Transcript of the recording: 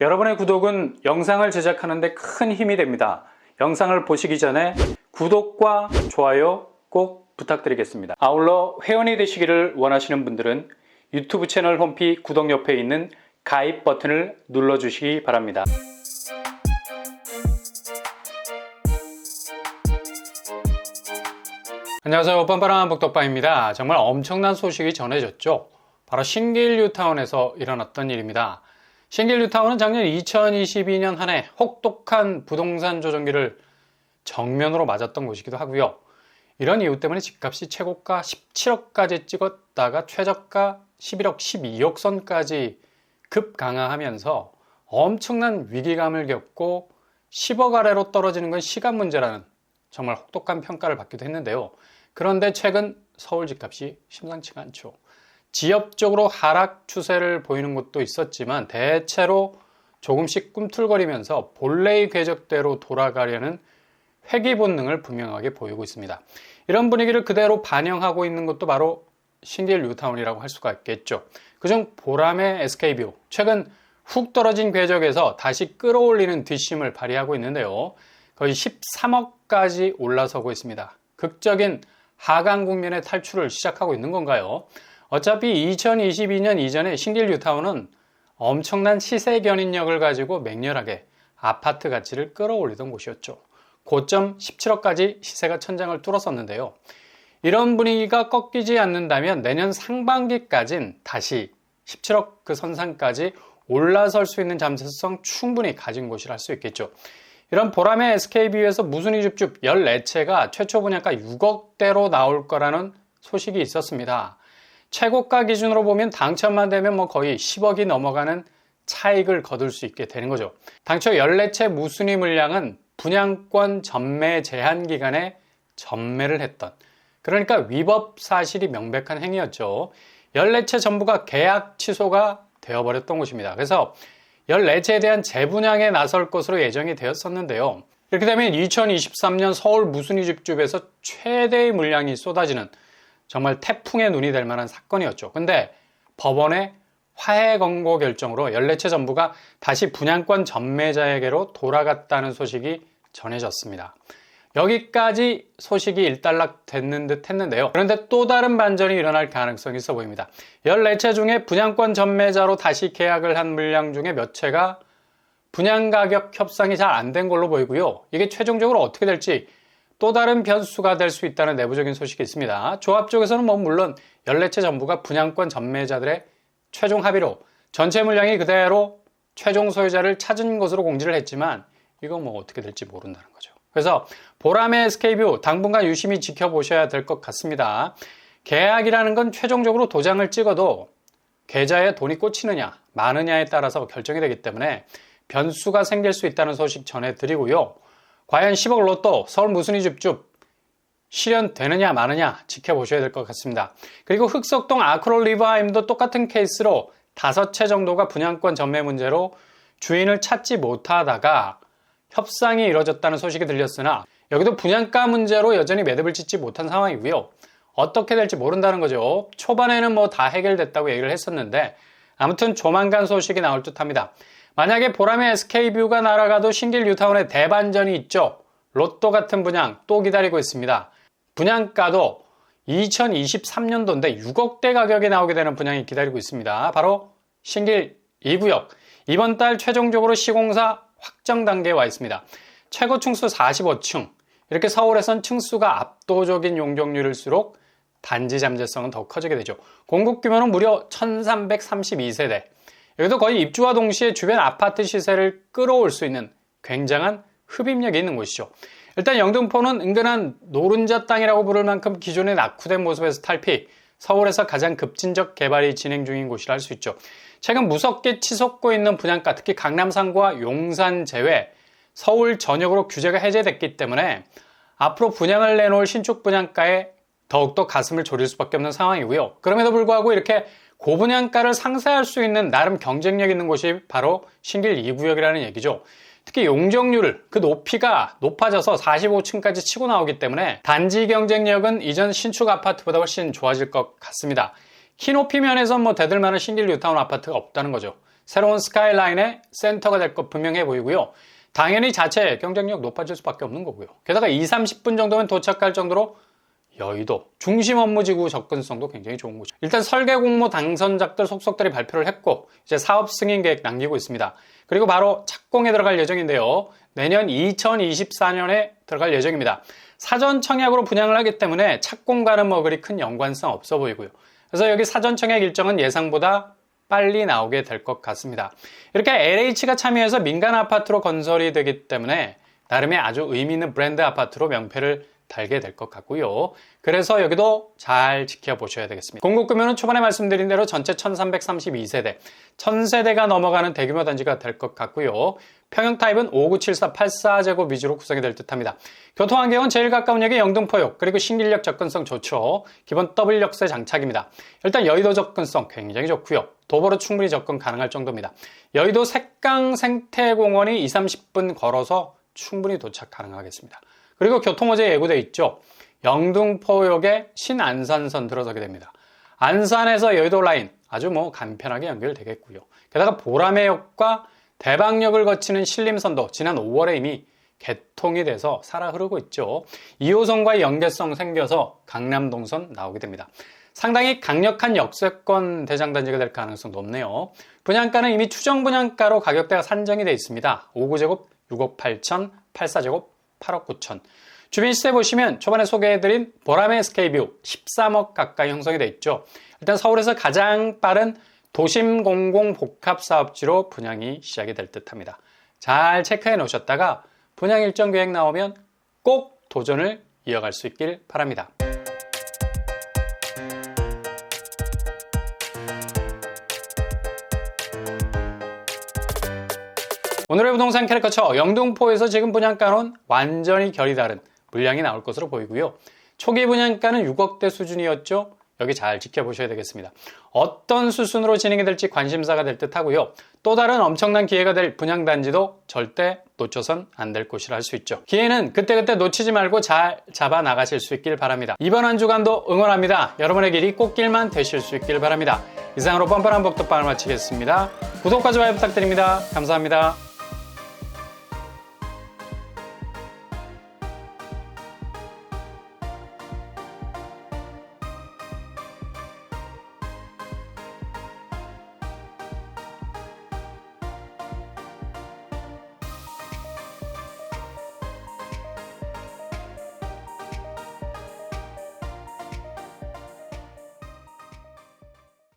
여러분의 구독은 영상을 제작하는 데 큰 힘이 됩니다. 영상을 보시기 전에 구독과 좋아요 꼭 부탁드리겠습니다. 아울러 회원이 되시기를 원하시는 분들은 유튜브 채널 홈피 구독 옆에 있는 가입 버튼을 눌러주시기 바랍니다. 안녕하세요. 뻔뻔한 복덕방입니다. 정말 엄청난 소식이 전해졌죠. 바로 신길 뉴타운에서 일어났던 일입니다. 신길 뉴타운은 작년 2022년 한 해 혹독한 부동산 조정기를 정면으로 맞았던 곳이기도 하고요. 이런 이유 때문에 집값이 최고가 17억까지 찍었다가 최저가 11억, 12억 선까지 급강하하면서 엄청난 위기감을 겪고 10억 아래로 떨어지는 건 시간 문제라는 정말 혹독한 평가를 받기도 했는데요. 그런데 최근 서울 집값이 심상치가 않죠. 지역적으로 하락 추세를 보이는 곳도 있었지만 대체로 조금씩 꿈틀거리면서 본래의 궤적대로 돌아가려는 회귀 본능을 분명하게 보이고 있습니다. 이런 분위기를 그대로 반영하고 있는 것도 바로 신길 뉴타운이라고 할 수가 있겠죠. 그중 보람의 SK뷰, 최근 훅 떨어진 궤적에서 다시 끌어올리는 뒷심을 발휘하고 있는데요. 거의 13억까지 올라서고 있습니다. 극적인 하강 국면의 탈출을 시작하고 있는 건가요? 어차피 2022년 이전에 신길 뉴타운은 엄청난 시세 견인력을 가지고 맹렬하게 아파트 가치를 끌어올리던 곳이었죠. 고점 17억까지 시세가 천장을 뚫었었는데요. 이런 분위기가 꺾이지 않는다면 내년 상반기까진 다시 17억 그 선상까지 올라설 수 있는 잠재성 충분히 가진 곳이라 할 수 있겠죠. 이런 보람의 SK뷰에서 무순위 줍줍 14채가 최초 분양가 6억대로 나올 거라는 소식이 있었습니다. 최고가 기준으로 보면 당첨만 되면 거의 10억이 넘어가는 차익을 거둘 수 있게 되는 거죠. 당초 14채 무순위 물량은 분양권 전매 제한 기간에 전매를 했던, 그러니까 위법 사실이 명백한 행위였죠. 14채 전부가 계약 취소가 되어버렸던 것입니다. 그래서 14채에 대한 재분양에 나설 것으로 예정이 되었었는데요. 이렇게 되면 2023년 서울 무순위 줍줍에서 최대의 물량이 쏟아지는 정말 태풍의 눈이 될 만한 사건이었죠. 근데 법원의 화해 권고 결정으로 14채 전부가 다시 분양권 전매자에게로 돌아갔다는 소식이 전해졌습니다. 여기까지 소식이 일단락 됐는 듯 했는데요. 그런데 또 다른 반전이 일어날 가능성이 있어 보입니다. 14채 중에 분양권 전매자로 다시 계약을 한 물량 중에 몇 채가 분양가격 협상이 잘 안 된 걸로 보이고요. 이게 최종적으로 어떻게 될지 또 다른 변수가 될 수 있다는 내부적인 소식이 있습니다. 조합 쪽에서는 물론 14채 전부가 분양권 전매자들의 최종 합의로 전체 물량이 그대로 최종 소유자를 찾은 것으로 공지를 했지만 이거 어떻게 될지 모른다는 거죠. 그래서 보람의 SK뷰 당분간 유심히 지켜보셔야 될 것 같습니다. 계약이라는 건 최종적으로 도장을 찍어도 계좌에 돈이 꽂히느냐 마느냐에 따라서 결정이 되기 때문에 변수가 생길 수 있다는 소식 전해드리고요. 과연 10억 로또 서울 무순위 줍줍 실현되느냐 마느냐 지켜보셔야 될 것 같습니다. 그리고 흑석동 아크롤 리버하임도 똑같은 케이스로 5채 정도가 분양권 전매 문제로 주인을 찾지 못하다가 협상이 이뤄졌다는 소식이 들렸으나 여기도 분양가 문제로 여전히 매듭을 짓지 못한 상황이고요. 어떻게 될지 모른다는 거죠. 초반에는 다 해결됐다고 얘기를 했었는데 아무튼 조만간 소식이 나올 듯합니다. 만약에 보람의 SK뷰가 날아가도 신길 뉴타운에 대반전이 있죠. 로또 같은 분양 또 기다리고 있습니다. 분양가도 2023년도인데 6억대 가격에 나오게 되는 분양이 기다리고 있습니다. 바로 신길 2구역. 이번 달 최종적으로 시공사 확정 단계에 와 있습니다. 최고 층수 45층. 이렇게 서울에선 층수가 압도적인 용적률일수록 단지 잠재성은 더 커지게 되죠. 공급 규모는 무려 1332세대. 여기도 거의 입주와 동시에 주변 아파트 시세를 끌어올 수 있는 굉장한 흡입력이 있는 곳이죠. 일단 영등포는 은근한 노른자 땅이라고 부를 만큼 기존에 낙후된 모습에서 탈피, 서울에서 가장 급진적 개발이 진행 중인 곳이라 할 수 있죠. 최근 무섭게 치솟고 있는 분양가, 특히 강남상과 용산 제외, 서울 전역으로 규제가 해제됐기 때문에 앞으로 분양을 내놓을 신축 분양가에 더욱더 가슴을 졸일 수밖에 없는 상황이고요. 그럼에도 불구하고 이렇게 고분양가를 상쇄할 수 있는 나름 경쟁력 있는 곳이 바로 신길 2구역이라는 얘기죠. 특히 용적률, 그 높이가 높아져서 45층까지 치고 나오기 때문에 단지 경쟁력은 이전 신축 아파트보다 훨씬 좋아질 것 같습니다. 키 높이 면에서 대들만한 신길 뉴타운 아파트가 없다는 거죠. 새로운 스카이라인의 센터가 될 것 분명해 보이고요. 당연히 자체 경쟁력 높아질 수밖에 없는 거고요. 게다가 20-30분 정도면 도착할 정도로 여의도 중심 업무지구 접근성도 굉장히 좋은 곳이죠. 일단 설계 공모 당선작들 속속들이 발표를 했고 이제 사업 승인 계획 남기고 있습니다. 그리고 바로 착공에 들어갈 예정인데요. 내년 2024년에 들어갈 예정입니다. 사전 청약으로 분양을 하기 때문에 착공과는 뭐 그리 큰 연관성 없어 보이고요. 그래서 여기 사전 청약 일정은 예상보다 빨리 나오게 될 것 같습니다. 이렇게 LH가 참여해서 민간 아파트로 건설이 되기 때문에 나름의 아주 의미 있는 브랜드 아파트로 명패를 달게 될 것 같고요. 그래서 여기도 잘 지켜보셔야 되겠습니다. 공급 규모는 초반에 말씀드린 대로 전체 1332세대, 1000세대가 넘어가는 대규모 단지가 될 것 같고요. 평형 타입은 5974-84제곱 위주로 구성이 될 듯합니다. 교통환경은 제일 가까운 역이 영등포역, 그리고 신길역 접근성 좋죠. 기본 W역세 장착입니다. 일단 여의도 접근성 굉장히 좋고요. 도보로 충분히 접근 가능할 정도입니다. 여의도 색강 생태공원이 20-30분 걸어서 충분히 도착 가능하겠습니다. 그리고 교통호재 예고되어 있죠. 영등포역에 신안산선 들어서게 됩니다. 안산에서 여의도 라인 아주 간편하게 연결되겠고요. 게다가 보라매역과 대방역을 거치는 신림선도 지난 5월에 이미 개통이 돼서 살아 흐르고 있죠. 2호선과의 연계성 생겨서 강남동선 나오게 됩니다. 상당히 강력한 역세권 대장단지가 될 가능성 높네요. 분양가는 이미 추정 분양가로 가격대가 산정이 되어 있습니다. 59제곱 6억 8천, 84제곱 8억 9천. 주변 시세 보시면 초반에 소개해드린 보라매 SK뷰 13억 가까이 형성이 되어 있죠. 일단 서울에서 가장 빠른 도심 공공 복합 사업지로 분양이 시작이 될 듯합니다. 잘 체크해 놓으셨다가 분양 일정 계획 나오면 꼭 도전을 이어갈 수 있길 바랍니다. 오늘의 부동산 캐릭터처 영등포에서 지금 분양가는 완전히 결이 다른 물량이 나올 것으로 보이고요. 초기 분양가는 6억대 수준이었죠. 여기 잘 지켜보셔야 되겠습니다. 어떤 수순으로 진행이 될지 관심사가 될 듯 하고요. 또 다른 엄청난 기회가 될 분양단지도 절대 놓쳐선 안 될 곳이라 할 수 있죠. 기회는 그때그때 놓치지 말고 잘 잡아 나가실 수 있길 바랍니다. 이번 한 주간도 응원합니다. 여러분의 길이 꽃길만 되실 수 있길 바랍니다. 이상으로 뻔뻔한 복덕방을 마치겠습니다. 구독과 좋아요 부탁드립니다. 감사합니다.